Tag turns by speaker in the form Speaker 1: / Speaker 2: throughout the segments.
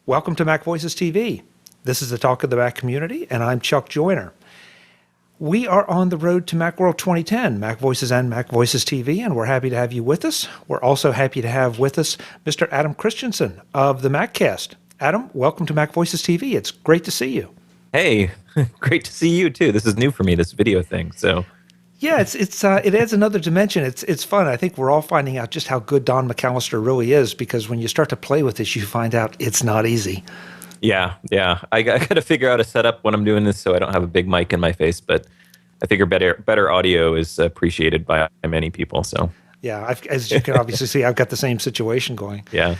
Speaker 1: Welcome to MacVoicesTV. This is the Talk of the Mac community, and I'm Chuck Joyner. We are on the road to Macworld 2010, MacVoices and MacVoicesTV, and we're happy to have you with us. We're also happy to have with us Mr. Adam Christianson of The MacCast. Adam, welcome to MacVoicesTV. It's great to see you.
Speaker 2: Hey, great to see you too. This is new for me, this video thing. So,
Speaker 1: yeah, it adds another dimension. It's fun. I think we're all finding out just how good Don McAllister really is, because when you start to play with this, you find out it's not easy.
Speaker 2: Yeah. I got to figure out a setup when I'm doing this so I don't have a big mic in my face. But I figure better audio is appreciated by many people. So
Speaker 1: yeah, as you can obviously see, I've got the same situation going.
Speaker 2: Yeah.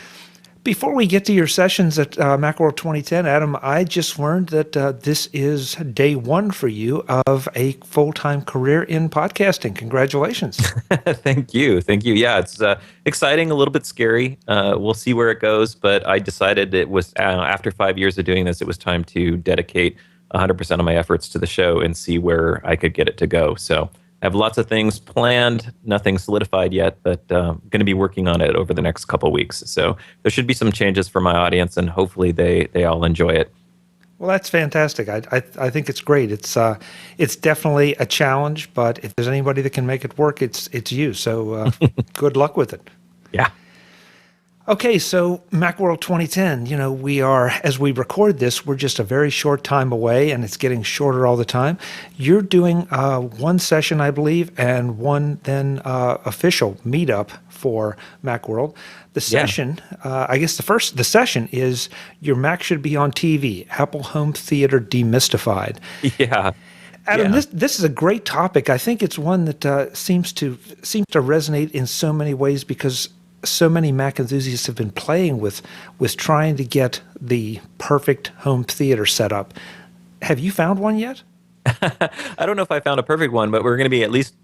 Speaker 1: Before we get to your sessions at Macworld 2010, Adam, I just learned that this is day one for you of a full-time career in podcasting. Congratulations.
Speaker 2: Thank you. Yeah, it's exciting, a little bit scary. We'll see where it goes, but I decided it was, after 5 years of doing this, it was time to dedicate 100% of my efforts to the show and see where I could get it to go. So I have lots of things planned, nothing solidified yet, but going to be working on it over the next couple of weeks. So there should be some changes for my audience, and hopefully they all enjoy it.
Speaker 1: Well, that's fantastic. I think it's great. It's definitely a challenge, but if there's anybody that can make it work, it's you. So good luck with it.
Speaker 2: Yeah.
Speaker 1: Okay, so Macworld 2010, we are, as we record this, we're just a very short time away, and it's getting shorter all the time. You're doing one session, I believe, and one then official meetup for Macworld. The session, I guess the session is Your Mac Should Be on TV, Apple Home Theater Demystified.
Speaker 2: Yeah.
Speaker 1: Adam, this is a great topic. I think it's one that seems to resonate in so many ways, because so many Mac enthusiasts have been playing with trying to get the perfect home theater set up. Have you found one yet?
Speaker 2: I don't know if I found a perfect one, but we're going to be at least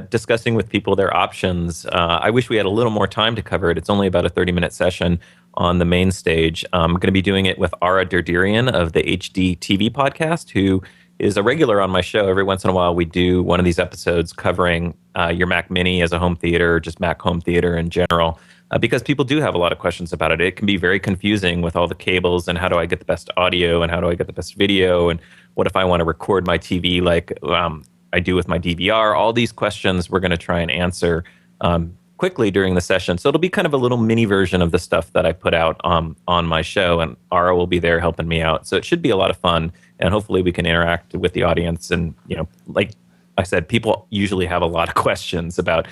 Speaker 2: discussing with people their options. I wish we had a little more time to cover it. It's only about a 30-minute session on the main stage. I'm going to be doing it with Ara Derderian of the HD TV podcast, who is a regular on my show. Every once in a while, we do one of these episodes covering your Mac Mini as a home theater, or just Mac home theater in general, because people do have a lot of questions about it. It can be very confusing with all the cables, and how do I get the best audio, and how do I get the best video, and what if I want to record my TV like I do with my DVR? All these questions we're going to try and answer quickly during the session. So it'll be kind of a little mini version of the stuff that I put out on my show, and Ara will be there helping me out. So it should be a lot of fun, and hopefully we can interact with the audience. And, like I said, people usually have a lot of questions about,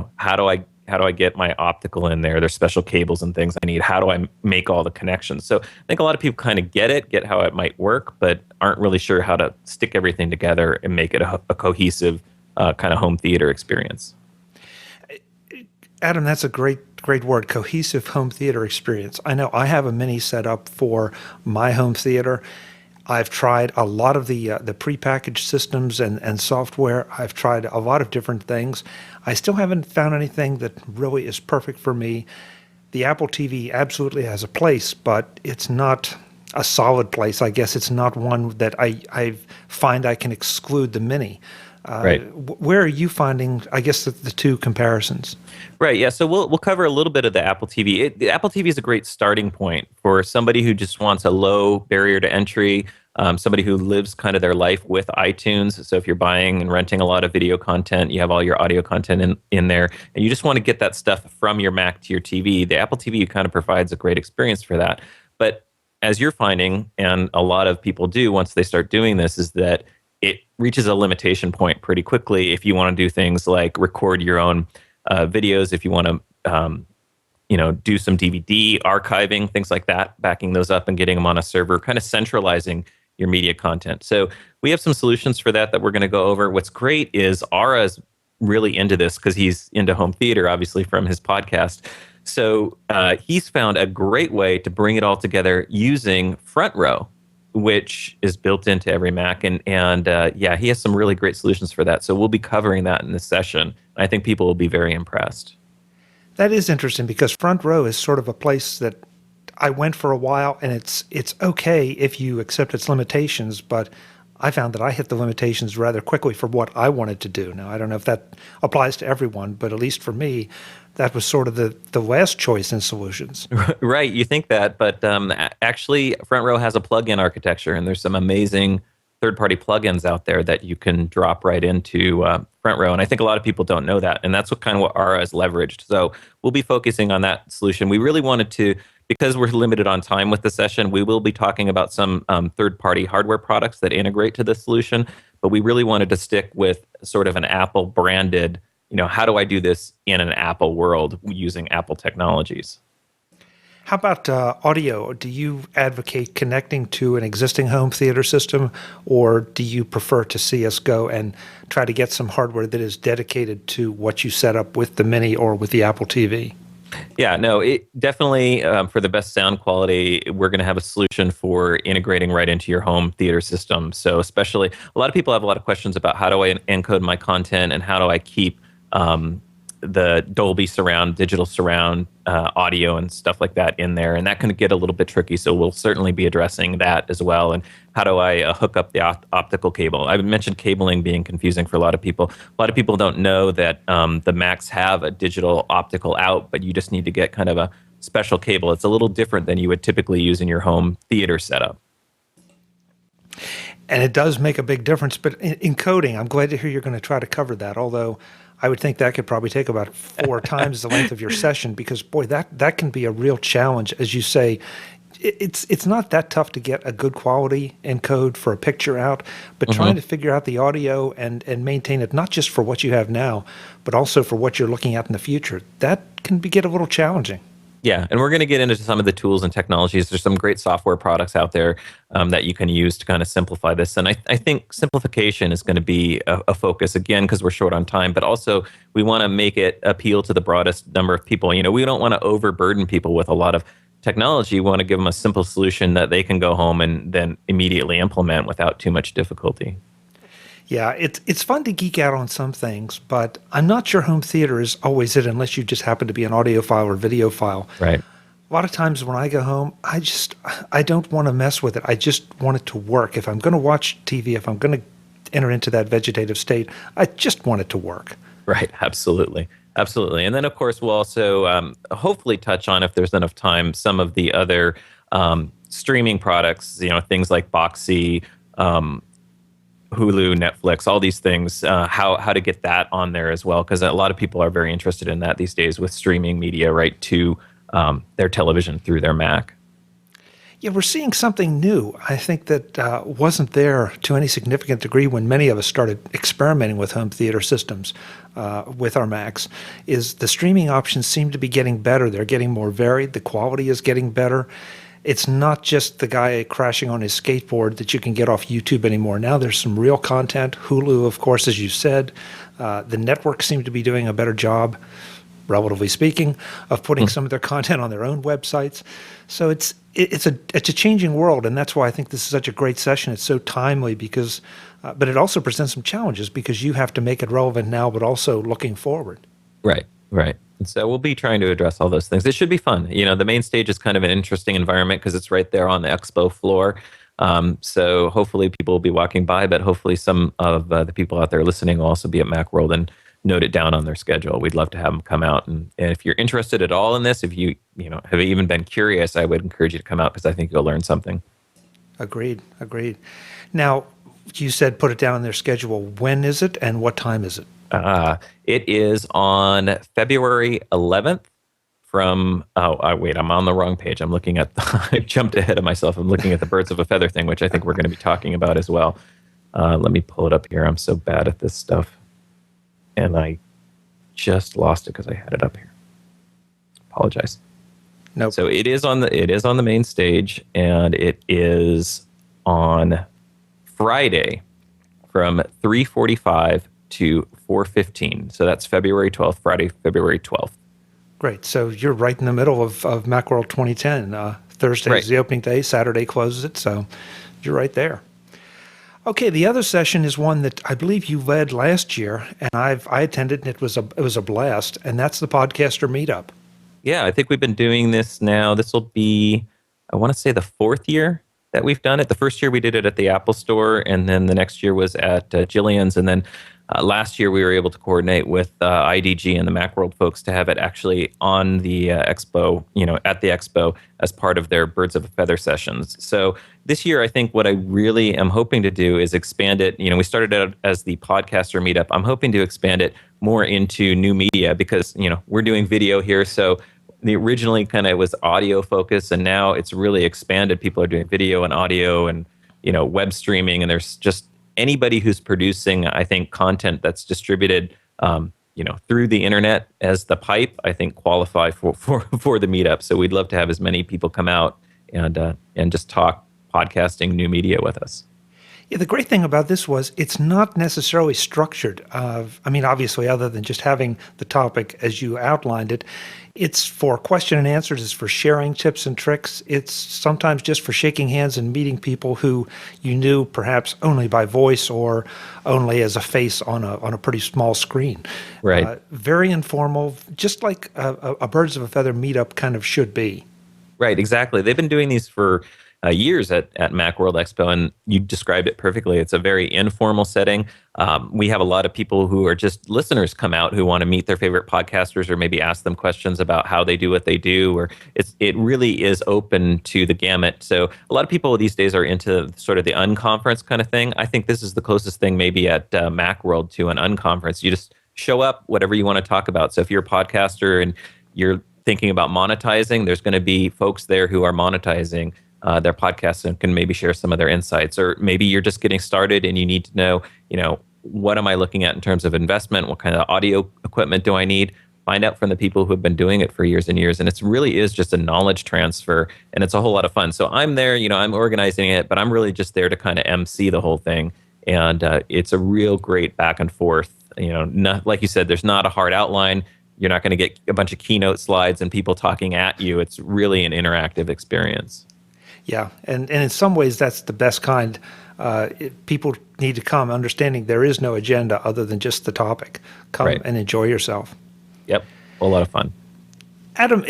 Speaker 2: how do I get my optical in there? There's special cables and things I need. How do I make all the connections? So I think a lot of people kind of get how it might work, but aren't really sure how to stick everything together and make it a cohesive kind of home theater experience.
Speaker 1: Adam, that's a great word, cohesive home theater experience. I know I have a mini set up for my home theater. I've tried a lot of the prepackaged systems and software. I've tried a lot of different things. I still haven't found anything that really is perfect for me. The Apple TV absolutely has a place, but it's not a solid place. I guess it's not one that I find I can exclude the Mini.
Speaker 2: Right.
Speaker 1: Where are you finding, I guess, the two comparisons?
Speaker 2: Right. Yeah. So we'll cover a little bit of the Apple TV. The Apple TV is a great starting point for somebody who just wants a low barrier to entry, somebody who lives kind of their life with iTunes. So if you're buying and renting a lot of video content, you have all your audio content in there, and you just want to get that stuff from your Mac to your TV, the Apple TV kind of provides a great experience for that. But as you're finding, and a lot of people do once they start doing this, is that it reaches a limitation point pretty quickly if you want to do things like record your own videos, if you want to do some DVD archiving, things like that, backing those up and getting them on a server, kind of centralizing your media content. So we have some solutions for that we're going to go over. What's great is Ara's really into this because he's into home theater, obviously, from his podcast. So he's found a great way to bring it all together using Front Row, which is built into every Mac. And he has some really great solutions for that. So we'll be covering that in this session. I think people will be very impressed.
Speaker 1: That is interesting, because Front Row is sort of a place that I went for a while, and it's okay if you accept its limitations, but I found that I hit the limitations rather quickly for what I wanted to do. Now, I don't know if that applies to everyone, but at least for me, that was sort of the last choice in solutions.
Speaker 2: Right, you think that, but actually, Front Row has a plug-in architecture, and there's some amazing third-party plugins out there that you can drop right into Front Row. And I think a lot of people don't know that, and that's what Ara has leveraged. So we'll be focusing on that solution. We really wanted to, because we're limited on time with the session, we will be talking about some third-party hardware products that integrate to this solution, but we really wanted to stick with sort of an Apple-branded, how do I do this in an Apple world using Apple technologies?
Speaker 1: How about audio? Do you advocate connecting to an existing home theater system, or do you prefer to see us go and try to get some hardware that is dedicated to what you set up with the Mini or with the Apple TV?
Speaker 2: Yeah, no, it definitely for the best sound quality, we're going to have a solution for integrating right into your home theater system. So especially, a lot of people have a lot of questions about how do I encode my content and how do I keep the Dolby surround, digital surround audio and stuff like that in there. And that can get a little bit tricky. So we'll certainly be addressing that as well. And how do I hook up the optical cable? I mentioned cabling being confusing for a lot of people. A lot of people don't know that the Macs have a digital optical out, but you just need to get kind of a special cable. It's a little different than you would typically use in your home theater setup.
Speaker 1: And it does make a big difference. But in coding, I'm glad to hear you're going to try to cover that, although I would think that could probably take about 4 times the length of your session, because, boy, that can be a real challenge. As you say, it's not that tough to get a good quality encode for a picture out, but trying to figure out the audio and maintain it, not just for what you have now, but also for what you're looking at in the future, that can get a little challenging.
Speaker 2: Yeah, and we're going to get into some of the tools and technologies. There's some great software products out there that you can use to kind of simplify this. And I think simplification is going to be a focus, again, because we're short on time, but also we want to make it appeal to the broadest number of people. We don't want to overburden people with a lot of technology. We want to give them a simple solution that they can go home and then immediately implement without too much difficulty.
Speaker 1: Yeah, it's fun to geek out on some things, but I'm not sure home theater is always it unless you just happen to be an audiophile or videophile.
Speaker 2: Right.
Speaker 1: A lot of times when I go home, I don't want to mess with it. I just want it to work. If I'm going to watch TV, if I'm going to enter into that vegetative state, I just want it to work.
Speaker 2: Right, absolutely. Absolutely. And then, of course, we'll also hopefully touch on, if there's enough time, some of the other streaming products, things like Boxy, Hulu, Netflix, all these things, how to get that on there as well, because a lot of people are very interested in that these days with streaming media right to their television through their Mac.
Speaker 1: Yeah, we're seeing something new. I think that wasn't there to any significant degree when many of us started experimenting with home theater systems with our Macs, is the streaming options seem to be getting better. They're getting more varied. The quality is getting better. It's not just the guy crashing on his skateboard that you can get off YouTube anymore. Now there's some real content. Hulu, of course, as you said. The networks seem to be doing a better job, relatively speaking, of putting some of their content on their own websites. So it's a changing world, and that's why I think this is such a great session. It's so timely because, but it also presents some challenges because you have to make it relevant now, but also looking forward.
Speaker 2: Right, right. And so we'll be trying to address all those things. It should be fun. The main stage is kind of an interesting environment because it's right there on the expo floor. So hopefully people will be walking by, but hopefully some of the people out there listening will also be at Macworld and note it down on their schedule. We'd love to have them come out. And if you're interested at all in this, if you have even been curious, I would encourage you to come out because I think you'll learn something.
Speaker 1: Agreed. Now, you said put it down on their schedule. When is it and what time is it?
Speaker 2: It is on February 11th from, wait, I'm on the wrong page. I'm looking at, I jumped ahead of myself. I'm looking at the Birds of a Feather thing, which I think we're going to be talking about as well. Let me pull it up here. I'm so bad at this stuff. And I just lost it because I had it up here. Apologize.
Speaker 1: Nope.
Speaker 2: So it is on the main stage, and it is on Friday from 3:45 to 4:15. So that's February 12th, Friday, February 12th.
Speaker 1: Great. So you're right in the middle of Macworld 2010. Thursday is the opening day. Saturday closes it. So you're right there. Okay, the other session is one that I believe you led last year, and I attended, and it was a blast, and that's the Podcaster Meetup.
Speaker 2: Yeah, I think we've been doing this now. This will be, I want to say, the 4th year that we've done it. The first year we did it at the Apple Store, and then the next year was at Jillian's, and then Last year, we were able to coordinate with IDG and the Macworld folks to have it actually on the expo, at the expo as part of their Birds of a Feather sessions. So this year, I think what I really am hoping to do is expand it. We started out as the podcaster meetup. I'm hoping to expand it more into new media because, we're doing video here. So originally kind of was audio focused, and now it's really expanded. People are doing video and audio and, web streaming, and there's just anybody who's producing, I think, content that's distributed, through the internet as the pipe, I think qualify for the meetup. So we'd love to have as many people come out and just talk podcasting, new media with us.
Speaker 1: Yeah, the great thing about this was it's not necessarily structured. Obviously, other than just having the topic as you outlined it, it's for question and answers, it's for sharing tips and tricks. It's sometimes just for shaking hands and meeting people who you knew perhaps only by voice or only as a face on a pretty small screen.
Speaker 2: Right.
Speaker 1: Very informal, just like a Birds of a Feather meetup kind of should be.
Speaker 2: Right, exactly. They've been doing these for years at Macworld Expo, and you described it perfectly. It's a very informal setting. We have a lot of people who are just listeners come out who want to meet their favorite podcasters or maybe ask them questions about how they do what they do, or it really is open to the gamut. So a lot of people these days are into sort of the unconference kind of thing. I think this is the closest thing maybe at Macworld to an unconference. You just show up, whatever you want to talk about. So if you're a podcaster and you're thinking about monetizing, there's going to be folks there who are monetizing their podcasts and can maybe share some of their insights. Or maybe you're just getting started and you need to know, what am I looking at in terms of investment? What kind of audio equipment do I need? Find out from the people who have been doing it for years and years. And it really is just a knowledge transfer, and it's a whole lot of fun. So I'm there, I'm organizing it, but I'm really just there to kind of MC the whole thing. And it's a real great back and forth. Like you said, there's not a hard outline. You're not going to get a bunch of keynote slides and people talking at you. It's really an interactive experience.
Speaker 1: Yeah, and in some ways that's the best kind. People need to come understanding there is no agenda other than just the topic. Come
Speaker 2: Right.
Speaker 1: and enjoy yourself.
Speaker 2: Yep, a lot of fun.
Speaker 1: Adam,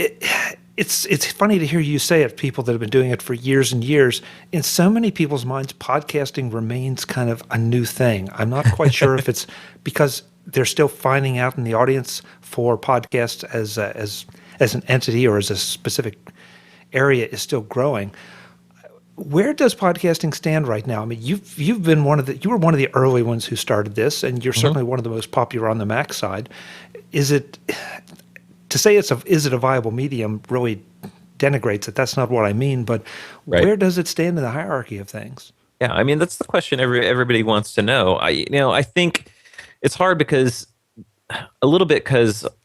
Speaker 1: it's funny to hear you say it, people that have been doing it for years and years. In so many people's minds, podcasting remains kind of a new thing. I'm not quite sure if it's because they're still finding out in the audience for podcasts as an entity or as a specific area is still growing. Where does podcasting stand right now? I mean, you've been you were one of the early ones who started this, and you're certainly one of the most popular on the Mac side. Is it a viable medium really denigrates it? That's not what I mean, but
Speaker 2: Right.
Speaker 1: Where does it stand in the hierarchy of things?
Speaker 2: Yeah, I mean that's the question everybody wants to know. I think it's hard because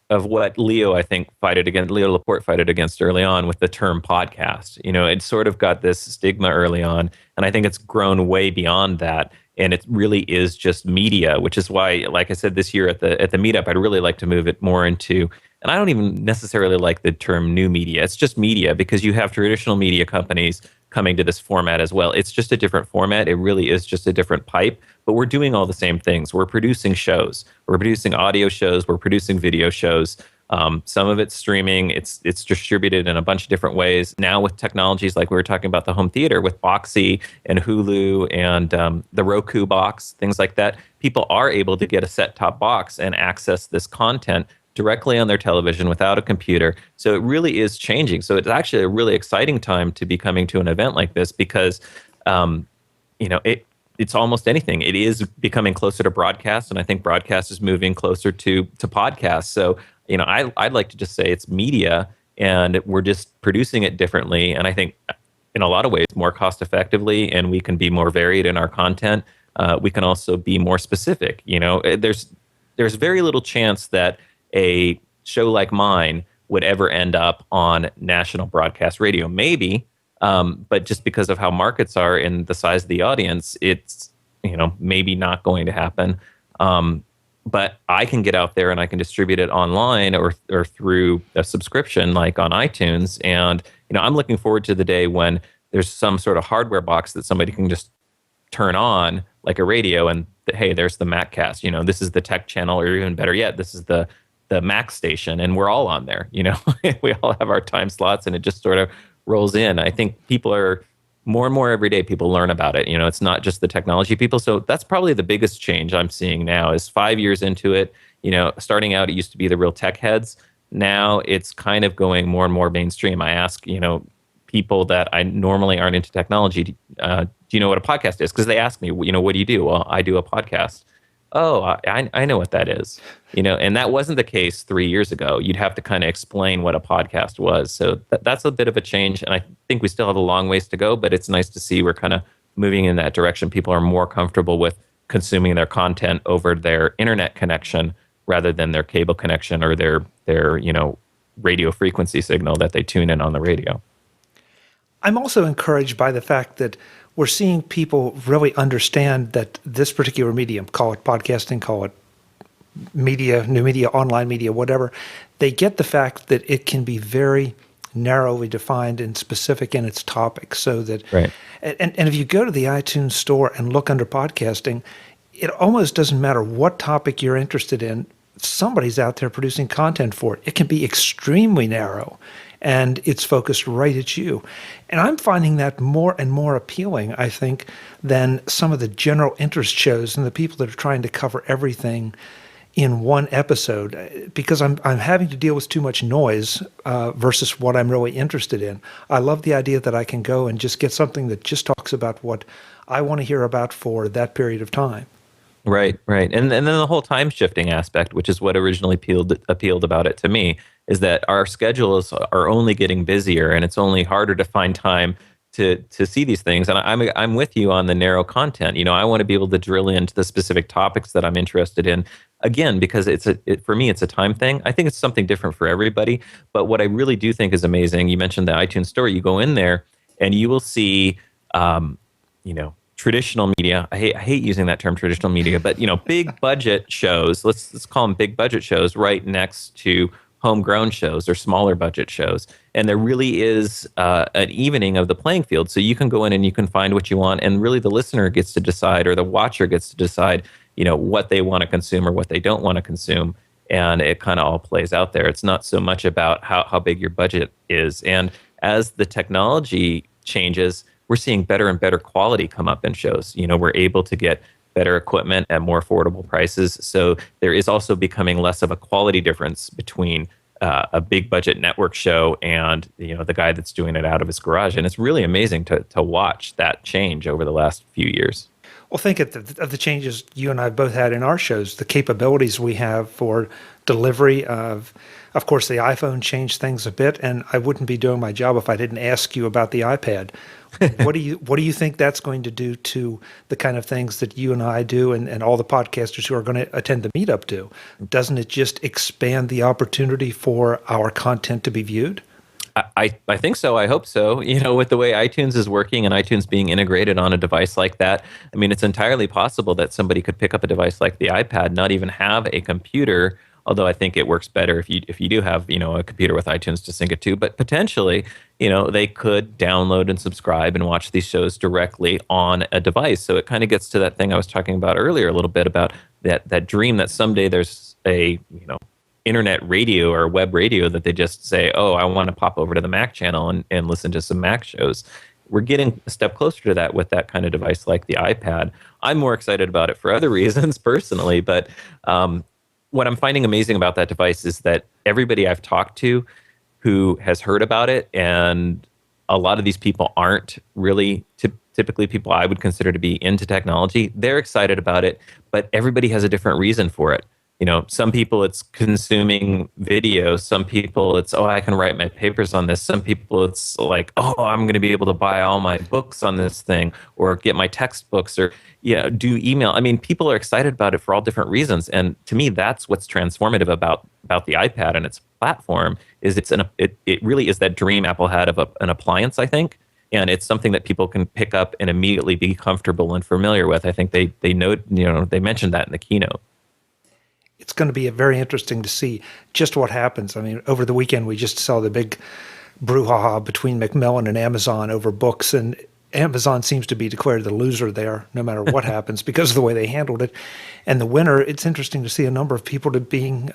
Speaker 2: of what Leo Laporte fighted against early on with the term podcast. It sort of got this stigma early on, and I think it's grown way beyond that. And it really is just media, which is why, like I said, this year at the meetup, I'd really like to move it more into, and I don't even necessarily like the term new media. It's just media because you have traditional media companies coming to this format as well. It's just a different format. It really is just a different pipe, but we're doing all the same things. We're producing shows. We're producing audio shows. We're producing video shows. Some of it's streaming. It's distributed in a bunch of different ways. Now with technologies like we were talking about the home theater with Boxy and Hulu and the Roku box, things like that, people are able to get a set-top box and access this content directly on their television without a computer. So it really is changing. So it's actually a really exciting time to be coming to an event like this because, it's almost anything. It is becoming closer to broadcast, and I think broadcast is moving closer to podcasts. So, I'd like to just say it's media, and we're just producing it differently. And I think in a lot of ways more cost effectively, and we can be more varied in our content. We can also be more specific. There's very little chance that a show like mine would ever end up on national broadcast radio. Maybe, but just because of how markets are and the size of the audience, it's maybe not going to happen. But I can get out there and I can distribute it online or through a subscription like on iTunes. And I'm looking forward to the day when there's some sort of hardware box that somebody can just turn on like a radio and hey, there's the MacCast. This is the tech channel, or even better yet, this is the Mac station, and we're all on there. We all have our time slots, and it just sort of rolls in. I think people are more and more every day people learn about it. It's not just the technology people. So that's probably the biggest change I'm seeing now is 5 years into it. Starting out, it used to be the real tech heads. Now it's kind of going more and more mainstream. I ask, people that I normally aren't into technology, do you know what a podcast is? Because they ask me, what do you do? Well, I do a podcast. Oh, I know what that is. And that wasn't the case 3 years ago. You'd have to kind of explain what a podcast was. So that's a bit of a change. And I think we still have a long ways to go, but it's nice to see we're kind of moving in that direction. People are more comfortable with consuming their content over their internet connection rather than their cable connection or their radio frequency signal that they tune in on the radio.
Speaker 1: I'm also encouraged by the fact that we're seeing people really understand that this particular medium, call it podcasting, call it media, new media, online media, whatever, they get the fact that it can be very narrowly defined and specific in its topic. So that,
Speaker 2: right.
Speaker 1: And if you go to the iTunes store and look under podcasting, it almost doesn't matter what topic you're interested in. Somebody's out there producing content for it. It can be extremely narrow, and it's focused right at you. And I'm finding that more and more appealing, I think, than some of the general interest shows and the people that are trying to cover everything in one episode, because I'm having to deal with too much noise versus what I'm really interested in. I love the idea that I can go and just get something that just talks about what I want to hear about for that period of time.
Speaker 2: Right. And then the whole time shifting aspect, which is what originally appealed about it to me, is that our schedules are only getting busier and it's only harder to find time to see these things. And I'm with you on the narrow content. I want to be able to drill into the specific topics that I'm interested in. Again, because for me, it's a time thing. I think it's something different for everybody. But what I really do think is amazing, you mentioned the iTunes store. You go in there and you will see, traditional media. I hate using that term, traditional media, but big budget shows. Let's call them big budget shows right next to homegrown shows or smaller budget shows. And there really is an evening of the playing field. So you can go in and you can find what you want, and really the listener gets to decide, or the watcher gets to decide, what they want to consume or what they don't want to consume. And it kind of all plays out there. It's not so much about how big your budget is. And as the technology changes, we're seeing better and better quality come up in shows. We're able to get better equipment at more affordable prices. So there is also becoming less of a quality difference between a big budget network show and the guy that's doing it out of his garage. And it's really amazing to watch that change over the last few years.
Speaker 1: Well, think of the changes you and I both had in our shows, the capabilities we have for delivery of course, the iPhone changed things a bit, and I wouldn't be doing my job if I didn't ask you about the iPad. What do you think that's going to do to the kind of things that you and I do and all the podcasters who are going to attend the meetup do? Doesn't it just expand the opportunity for our content to be viewed?
Speaker 2: I think so. I hope so. With the way iTunes is working and iTunes being integrated on a device like that, I mean, it's entirely possible that somebody could pick up a device like the iPad, not even have a computer. Although I think it works better if you do have a computer with iTunes to sync it to, but potentially they could download and subscribe and watch these shows directly on a device. So it kind of gets to that thing I was talking about earlier a little bit about that dream that someday there's a internet radio or web radio that they just say, oh, I want to pop over to the Mac channel and listen to some Mac shows. We're getting a step closer to that with that kind of device like the iPad. I'm more excited about it for other reasons personally, but what I'm finding amazing about that device is that everybody I've talked to who has heard about it, and a lot of these people aren't really typically people I would consider to be into technology, they're excited about it, but everybody has a different reason for it. Some people it's consuming video. Some people it's, I can write my papers on this. Some people it's like, I'm going to be able to buy all my books on this thing or get my textbooks or, do email. I mean, people are excited about it for all different reasons. And to me, that's what's transformative about the iPad and its platform is it really is that dream Apple had of an appliance, I think. And it's something that people can pick up and immediately be comfortable and familiar with. I think they know, they mentioned that in the keynote.
Speaker 1: It's going to be very interesting to see just what happens. I mean, over the weekend, we just saw the big brouhaha between Macmillan and Amazon over books, and Amazon seems to be declared the loser there, no matter what happens, because of the way they handled it. And the winner, it's interesting to see a number of people declaring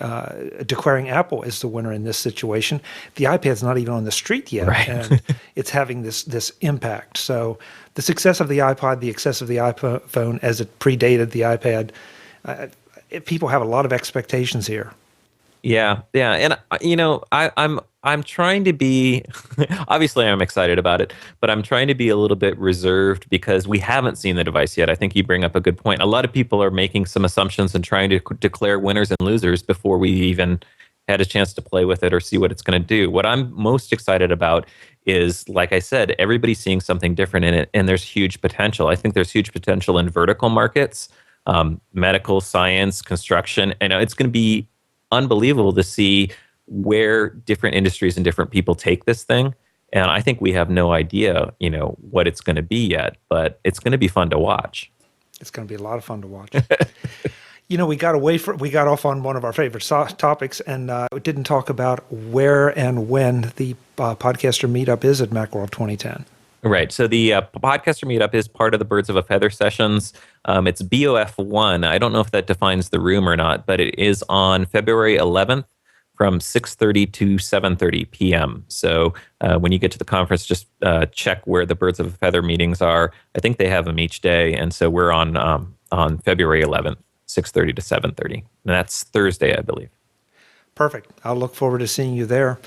Speaker 1: Apple as the winner in this situation. The iPad's not even on the street yet,
Speaker 2: Right.
Speaker 1: and it's having this impact. So the success of the iPod, the success of the iPhone as it predated the iPad, people have a lot of expectations here.
Speaker 2: Yeah, yeah, and I'm trying to be. Obviously, I'm excited about it, but I'm trying to be a little bit reserved because we haven't seen the device yet. I think you bring up a good point. A lot of people are making some assumptions and trying to declare winners and losers before we even had a chance to play with it or see what it's going to do. What I'm most excited about is, like I said, everybody's seeing something different in it, and there's huge potential. I think there's huge potential in vertical markets, medical, science, construction, and it's going to be unbelievable to see where different industries and different people take this thing. And I think we have no idea, what it's going to be yet, but it's going to be fun to watch.
Speaker 1: It's going to be a lot of fun to watch. We got off on one of our favorite topics, and we didn't talk about where and when the podcaster meetup is at Macworld 2010.
Speaker 2: Right. So the podcaster meetup is part of the Birds of a Feather sessions. It's BOF1. I don't know if that defines the room or not, but it is on February 11th from 6:30 to 7:30 p.m. So when you get to the conference, just check where the Birds of a Feather meetings are. I think they have them each day, and so we're on February 11th, 6:30 to 7:30. And that's Thursday, I believe.
Speaker 1: Perfect. I'll look forward to seeing you there.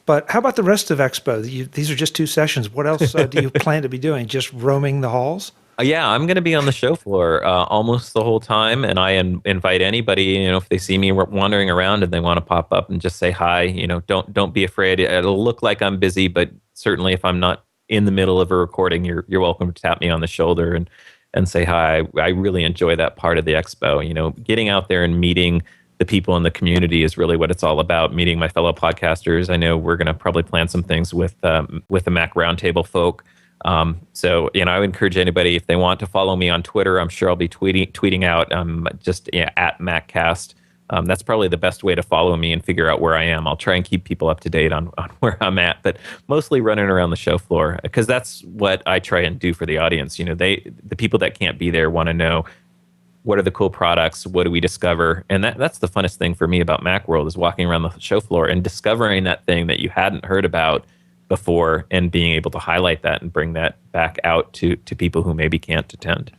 Speaker 1: But how about the rest of Expo? These are just 2 sessions. What else do you plan to be doing? Just roaming the halls?
Speaker 2: Yeah, I'm going to be on the show floor almost the whole time, and I invite anybody. If they see me wandering around and they want to pop up and just say hi, don't be afraid. It'll look like I'm busy, but certainly if I'm not in the middle of a recording, you're welcome to tap me on the shoulder and say hi. I really enjoy that part of the Expo. Getting out there and meeting the people in the community is really what it's all about. Meeting my fellow podcasters. I know we're going to probably plan some things with the Mac Roundtable folk. So I would encourage anybody, if they want to follow me on Twitter, I'm sure I'll be tweeting out just at MacCast. That's probably the best way to follow me and figure out where I am. I'll try and keep people up to date on where I'm at, but mostly running around the show floor because that's what I try and do for the audience. The people that can't be there want to know, what are the cool products? What do we discover? And that's the funnest thing for me about Macworld is walking around the show floor and discovering that thing that you hadn't heard about before and being able to highlight that and bring that back out to people who maybe can't attend.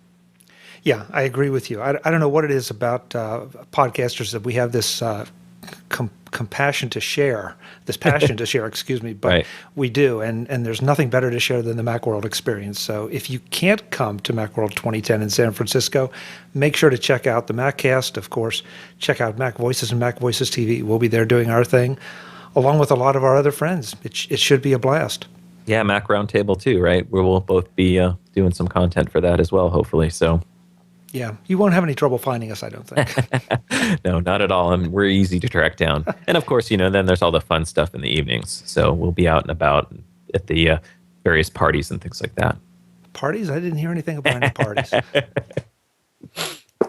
Speaker 1: Yeah, I agree with you. I don't know what it is about podcasters that we have this compassion to share, this passion to share, excuse me, but
Speaker 2: right.
Speaker 1: We do, and there's nothing better to share than the Macworld experience. So if you can't come to Macworld 2010 in San Francisco, make sure to check out the MacCast, of course. Check out MacVoices and MacVoicesTV. We'll be there doing our thing, along with a lot of our other friends. It should be a blast.
Speaker 2: Yeah, Mac Roundtable too, right? Where we'll both be doing some content for that as well, hopefully. So.
Speaker 1: Yeah, you won't have any trouble finding us, I don't think.
Speaker 2: No, not at all. We're easy to track down. And of course, then there's all the fun stuff in the evenings. So we'll be out and about at the various parties and things like that.
Speaker 1: Parties? I didn't hear anything about any parties.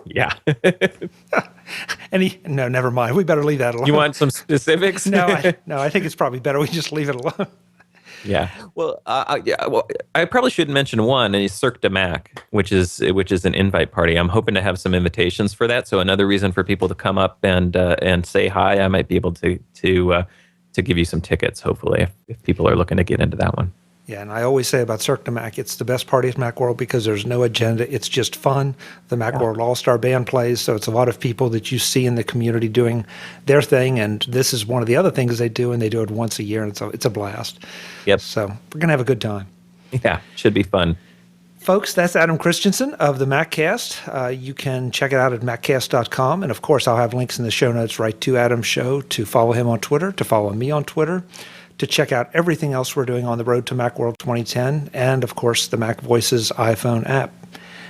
Speaker 2: Yeah.
Speaker 1: No, never mind. We better leave that alone.
Speaker 2: You want some specifics?
Speaker 1: No, I think it's probably better we just leave it alone.
Speaker 2: Yeah. Well, I probably should mention one is Cirque de Mac, which is an invite party. I'm hoping to have some invitations for that. So another reason for people to come up and say hi. I might be able to give you some tickets, hopefully, if people are looking to get into that one.
Speaker 1: Yeah, and I always say about Cirque de Mac, it's the best party at Macworld because there's no agenda. It's just fun. The Macworld All-Star Band plays, so it's a lot of people that you see in the community doing their thing, and this is one of the other things they do, and they do it once a year, and so it's a blast.
Speaker 2: Yep.
Speaker 1: So we're going to have a good time.
Speaker 2: Yeah, should be fun.
Speaker 1: Folks, that's Adam Christianson of The MacCast. You can check it out at maccast.com, and of course I'll have links in the show notes right to Adam's show, to follow him on Twitter, to follow me on Twitter, to check out everything else we're doing on the road to Macworld 2010, and of course the MacVoices iPhone app.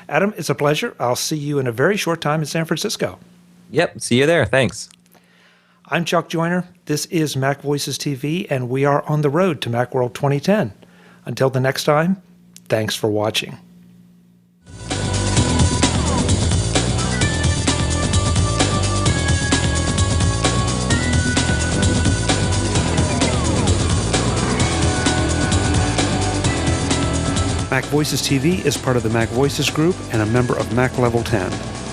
Speaker 1: Adam, it's a pleasure. I'll see you in a very short time in San Francisco.
Speaker 2: Yep, see you there. Thanks.
Speaker 1: I'm Chuck Joyner. This is MacVoicesTV, and we are on the road to Macworld 2010. Until the next time, thanks for watching. MacVoices TV is part of the MacVoices group and a member of Mac Level 10.